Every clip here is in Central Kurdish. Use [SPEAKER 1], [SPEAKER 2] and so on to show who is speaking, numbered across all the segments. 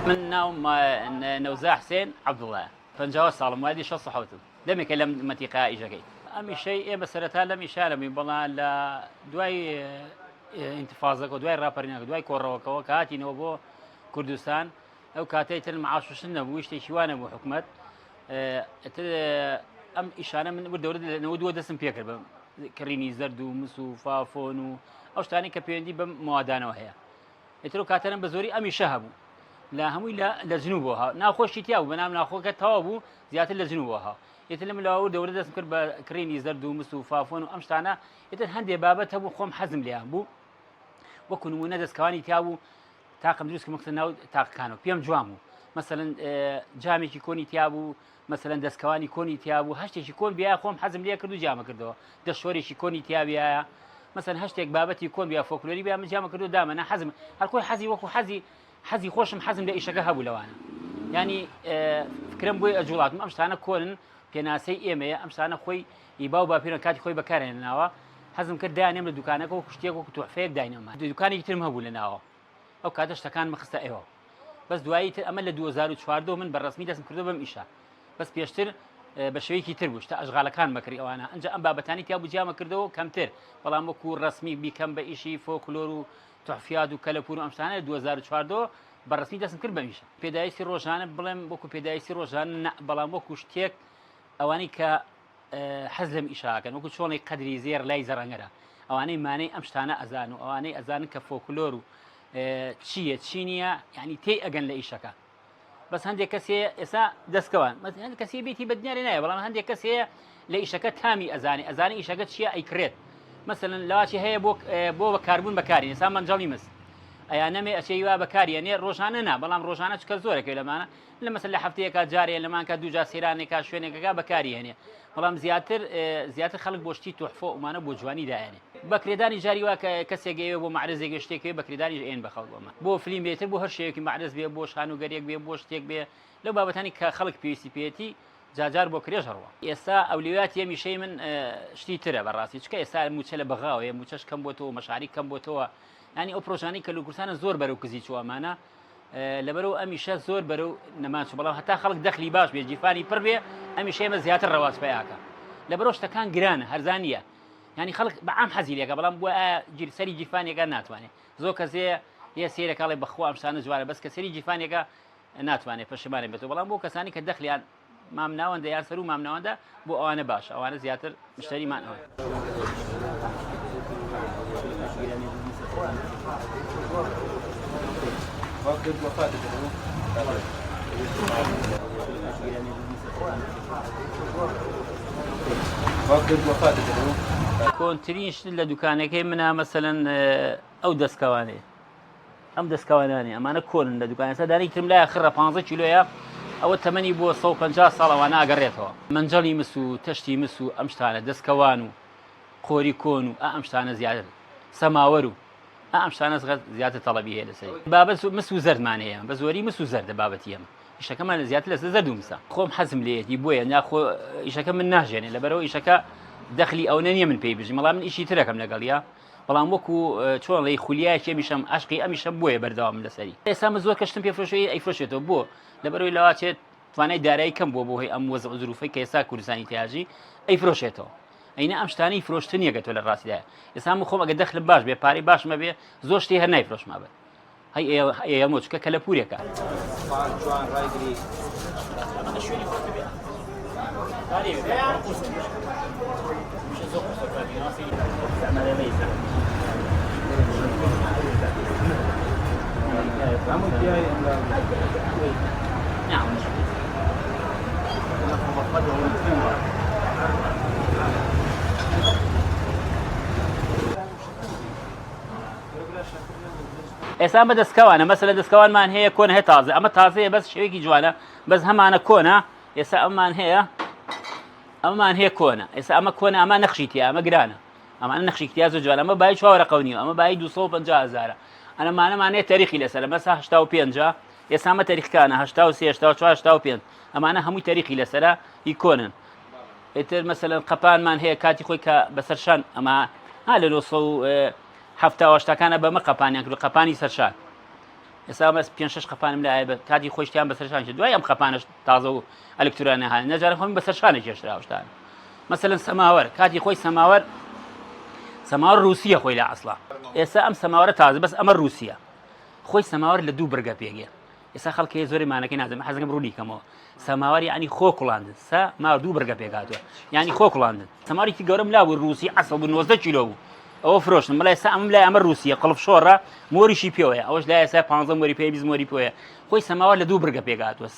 [SPEAKER 1] من ناوم نوزع حسين عبد الله فنجاوز صالم وادي شو صحوته لم يكلم متيقا إيجاكي أمي شيء مسألة لم يشال من بلا لا دواي انتفاضك ودواي رابرينك دواي كوروك وكاتي نوبو كردستان أو كاتيت المعاش وسنة بويش تيشوان أبو حكمت أم إشانة من الدولة نودو دسم بيكر كريني زردو مسو فافونو أوش تاني كبيندي بموادانا وهي يترو كاتنا بزوري أمي شهبو لا همي لا لجنوبها ناخوش تياو بنام ناخو كتوابو زيادة لجنوبها يتلم لو دولة دسم كريني زردو مسو فافونو أمش تانا يتل هندي بابتها بو خوم حزم ليها بو وكونوا منادس كواني تياو تاقم دروس كمكسناو تاق كانوا بيام جوامو مثلا جامي كيكوني تيابو مثلا دسكواني كوني تيابو هشتي كيكون بيا خوم حزم ليا كردو جامع كردو دشوري كيكوني تيابيا مثلا هشتي بابتي يكون بيا فولكلوري بيا من جامع كردو دائما انا حزم هالكل حزي وكو حزي خوشم حزم لا شقه هبو لوانا يعني فكرم بوي اجولات ما امشتانا كون بيناسي ايميا امشتانا خوي يباو بابيرن كاتي خوي بكارن ناوا حزم كرداني من دكانك وكشتيك وكتوحفيك داينما دكاني يترم هبو لناوا او كاتش تكان مخسته ايوه بس دوایي ئەمە لە 2014 من بەڕسمی دەستم کردو بەم ئیشە بەس پێشتر بە شێوەیەکی تر بوو تا ئەژغاڵەکان مەکری ئەوانە ئەنج ئەم بابەتانی تیا بوو جیامە کردەوە کەمتر بەڵام وەکو ڕسمی بیکەم بە ئیشی فۆکلۆر و تحفیات و کەلەپور و ئەم شتانە لە 2014 بەڕسمی دەستم کرد بەم ئیشە پێداویستی ڕۆژانە بڵێم وەکو پێداویستی ڕۆژانە بەڵام وەکو شتێک ئەوانەی کە حەز لەم ئیشاکەن وەکو چۆڵی قەدری زێر لای زەڕەنگەرە ئەوانەی مانەی ئەم شتانە ئەزان و ئەوانەی ئەزانن کە فۆکلۆر و چییە چی نییە یعنی تێی ئەگەن لە ئیشەکە بەس هەندێک کەسێ ئێستا دەستکەوان هەند کەسی بێتی بە دنیاێ نایە بەڵام هەندێک کەسەیە لە ئیشەکە تامی ئەزانی ئیشەکە چییە ئەیکرێت مثلەن لەواچی هەیە بۆ بەکاربوون بەکاری ئێستا مەنجەڵی مەست ئەیا نەمێ ئەچێ وا بەکاریێنێ ڕۆژانە نا بەڵام ڕۆژانە چکە زۆرەکەی لەمانە لە مەسەل لە هەفتەیەکە جارێ لەمانکە دووجا سەیرانێکا شوێنێکەکە بەکاریێنێ بەڵام زیاتر خەڵک بۆ شتی تۆحفە ئەمانە بۆ جوانی دایێنێ بەکرێدانی جاری وا کەسێکەوە بۆ معرزێک شتێکی بەکرێدانی ئێن بەخەڵگۆمە بۆ فلیم بێتر بۆ هەر شێوەیەکی معرز بێ بۆ شانوگەریەک بێ بۆ شتێک بێ لەو بابەتانی کە خەڵک پێویستی پێێتی جاجار بۆ کرێژ هەڕوە ئێستا ئەولویات یەمیشەی من شتی ترە بەڕاستی چکە ئێستا موچە لە بەغاوەیە موچەش کەم بۆ تۆ مەشاری کەم بۆ تۆوە ینی ئەو پرۆژانەی کە لە کوردستانە زۆر بەرەو کزی چوامانە لەبەرەوە ئەمیشە زۆر بەرەو نەماچ بەڵام هەتا خەڵک دەخلی باش بێ جیفانی پڕ بێ ئەمیشەیمە زیاتر ڕەواز پێیاکە لەبەرەوە شتەکان گرانە هەرزانیە ینی خەڵک بەعام حەزی لێکە بەڵام بۆ سەری جیفانێکە ناتوانێت زۆر کەسێ یە سێرەکەڵێ بەخوا ئەم شتانە جوانە بەس کە سەری جیفانێکە ناتوانێت پەشیمانێ بێتەوە بەڵام بۆ کەسانی کە دەخلیان مامناوەندە یان سەر و مامناوەندە بۆ ئەوانە باش ئەوانە زیاتر مشتریمانەوە کۆنترین شت لە دوکانەکەی منە مەسەلەن ئەو دەستکەوانەیە ئەم دەستکەوانانێ ئەمانە کۆنن لە دوکانە سەدانی ترم لایە خڕە 15 کیلۆیە ئەوە تەمەنی بۆ 150 ساڵەوانە ئاگەڕێتەوە منجەڵی مس و تەشتی مس و ئەم شتانە دەستکەوان و خۆری کۆن و ئەم شتانە زیاتر سەماوەر و ئەم شتانە زیاتر تەڵەبی هەیە لەسەری بابەت مس و زەردمانەیە بە زۆری مس و زەردە بابەتی ئەمە ئیشەکەمان زیاتر لەسەر زەرد و مسە خۆم حەزم لێیەتی بۆیە ناخۆ ئیشەکە من ناژێنێ لەبەرەوە ئیشەکە دەخلی ئەو نەنیە من پێی بژی مەڵام من ئیشی ترەکەم لەگەڵیا بەڵام وەکو چۆن لەی خولیایەکی ئەمیشەم عشقی ئەمیشەم بۆیە بەردەوام لەسەری ئێستا من زۆر کەشتم پێفرۆشەوەی ئەیفرۆشێتەوە بۆ لەبەرەوەی لەواچێت توانای دارایی کەم بۆ هۆی ئەم وەزع زروفەی کە ئێستا کوردستانی تیاژی ئەیفرۆشێتەوە ئەینە ئەم شتانەی فرۆشتن یەکەتۆ لە ڕاستیدایە ئێستا من خۆم ئەگە دەخلم باش بێ پارەی باشمە بێ زۆر شتی هەر نایفرۆشما بێت هەی ئێمە چکە کەلەپورێکە ئێستا بە دەستکەوانە مەسەلە دەستکەوانمان هەیە کۆن هەیە تازە ئەمە تازەیە بەس شێوەیەکی جوانە بەس هەمانە کۆنە ئێستا ئەممان هەیە کۆنە ئێستا ئەمە کۆنە ئەمە نەخشی تیا ئەمە گرانە ئەمانە نەخشی تیا زۆر جوانە ئەمە بای 4 ڕقەونیوە ئەمە بای 250,000 ئەمانەمانەیە تاریخی لەسەر مەسا 85 ئێستا ئەمە تاریخکانە 83 84 85 ئەمانە هەمووی تاریخی لەسەرە هی کۆنن ئیتر مەسەلەن قەپانمان هەیە کاتی خۆی کە بەسەرشان ئەمە ها لە 1970 هەفتاوەشتەکانە بەمە قەپانیان کرد قەپانی سەرشان ئێستا بەس 5-6 قەپانم لایە بە کاتی خۆشتیان بەسەرشان دوای ئەم قەپانش تازە و ئەلکترۆنە هاان نەجارە خۆم بەسەرشانە کێشراوشتان مەسەلەن سەماوەر کاتی خۆی سەماوەر رووسیە خۆی لە عەسڵا ئێستا ئەم سەماوەرە تازە بەس ئەمە رووسیە خۆی سەماوەر لە دوو بەرگە پێگێ ئێستا خەڵکی زۆری مانەکەی نازم حەزەکەم ڕوونیکەمەوە سەماوەر یعنی خۆ کوڵاندن ما دوو بەرگە پێکاتوە یعنی خۆ کوڵاندن سەماوەرێکی گەورەم لاوی رووسی عەسڵ بوو 90 کیلۆ بوو ئەوە فرۆشتن بەڵای ئێستا ئەمەم لای ئەمە رووسیە قڵف شۆڕە مۆریشی پێوەیە ئەوەش لای ئێستا 15 مۆری پێ 20 مۆری پێوەیە خۆی سەماوەر لە دوو بەرگە پێکاتوە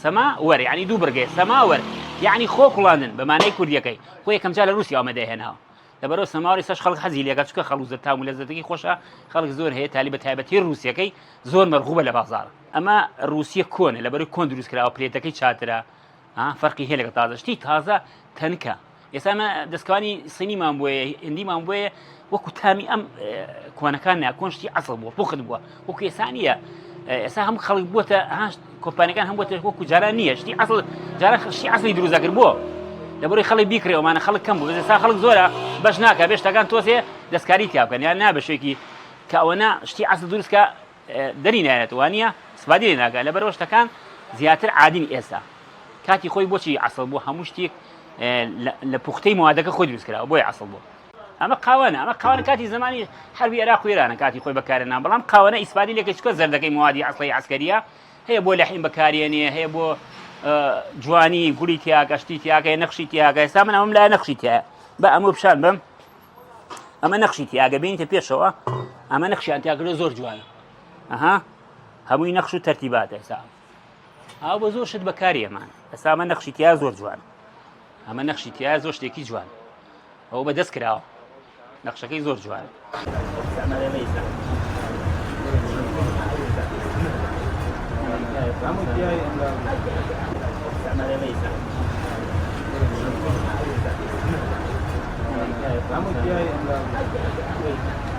[SPEAKER 1] سەماوەر یعنی دوو بەرگێ سەماوەر یعنی خۆ کوڵاندن بە مانای کوردیەکەی خۆ یەکەم جار لە رووسیا ئەمەدەهێناوە لەبەرەوە سەماوەری سەش خەڵک حەزی لێکات چونکە خەڵوزە تام و لەزەتێکی خۆشە خەڵک زۆر هەیە تالی بە تایبەتی رووسیەکەی زۆر مەرغوبە لە بازاڕ ئەمە رووسیە کۆنە لەبەرەوەی کۆن دروست کراوە پلێتەکەی چاترە فەرقی هەیە لەگەڵ تازە شتی تازە تەنکە ئێستا ئەمە دەستکانی سینیمان بۆیە هندیمان بۆیە وەکو تامی ئەم کۆنەکان نا کۆن شتی عەسڵ بووە پوخت بووە وەکو ئێستا نییە ئێستا هەم خەڵک بووەتە کۆمپانیەکان هەم بووەتە وەکو جاران نییە شتی عەسڵ جاران شتی عەسڵی دروست دەکرد بووە لەبەرەوەی خەڵک بیکرێەوەمانە خەڵک کەم بوو ئێستا خەڵک زۆرە بەش ناکە بێشتەکان تۆسێ دەستکاری تیا بکەن یان نا بە شوێکی کە ئەوەنە شتی عەسڵ دروستکە دەری نایێت وانە سوپادی لێ ناکات لەبەرەوە شتەکان زیاتر عادین ئێستا کاتی خۆی بۆچی عەسڵ بوو هەموو شتێک لە پوختەی موادەکە خۆی دروست کراوە بۆی عەسڵ بوو ئەمە قاوانە کاتی زمانی حربی عێراق و ئێرانە کاتی خۆی بەکارهێنا بەڵام قاوانە ئیسپادی لێکە چکە زەردەکەی موادی عەسڵی عەسکەریە هەیە بۆ لەحیم بەکارێنێ هەیە بۆ جوانی گوڵی تیاکە شتی تیاکە نەخشی تیاکە ئێستا من ئەمەم لای نەخشی تایە بە ئەمە بشان بم ئەمە نەخشی تیاگە بینیتە پێشەوە ئەمە نەخشیان تیاکردە زۆر جوانە هەمووی نەخش و تەرتیباتە ئێستا ئاو بە زۆر شت بەکاری ئەمان ئێستا ئەمە نەخشی تیا زۆر جوان ئەمە نەخشی تیا زۆر شتێکی جوان ئەوە بەدەست کراوە نەخشەکەی زۆر جوانە
[SPEAKER 2] Vamos que hay en la...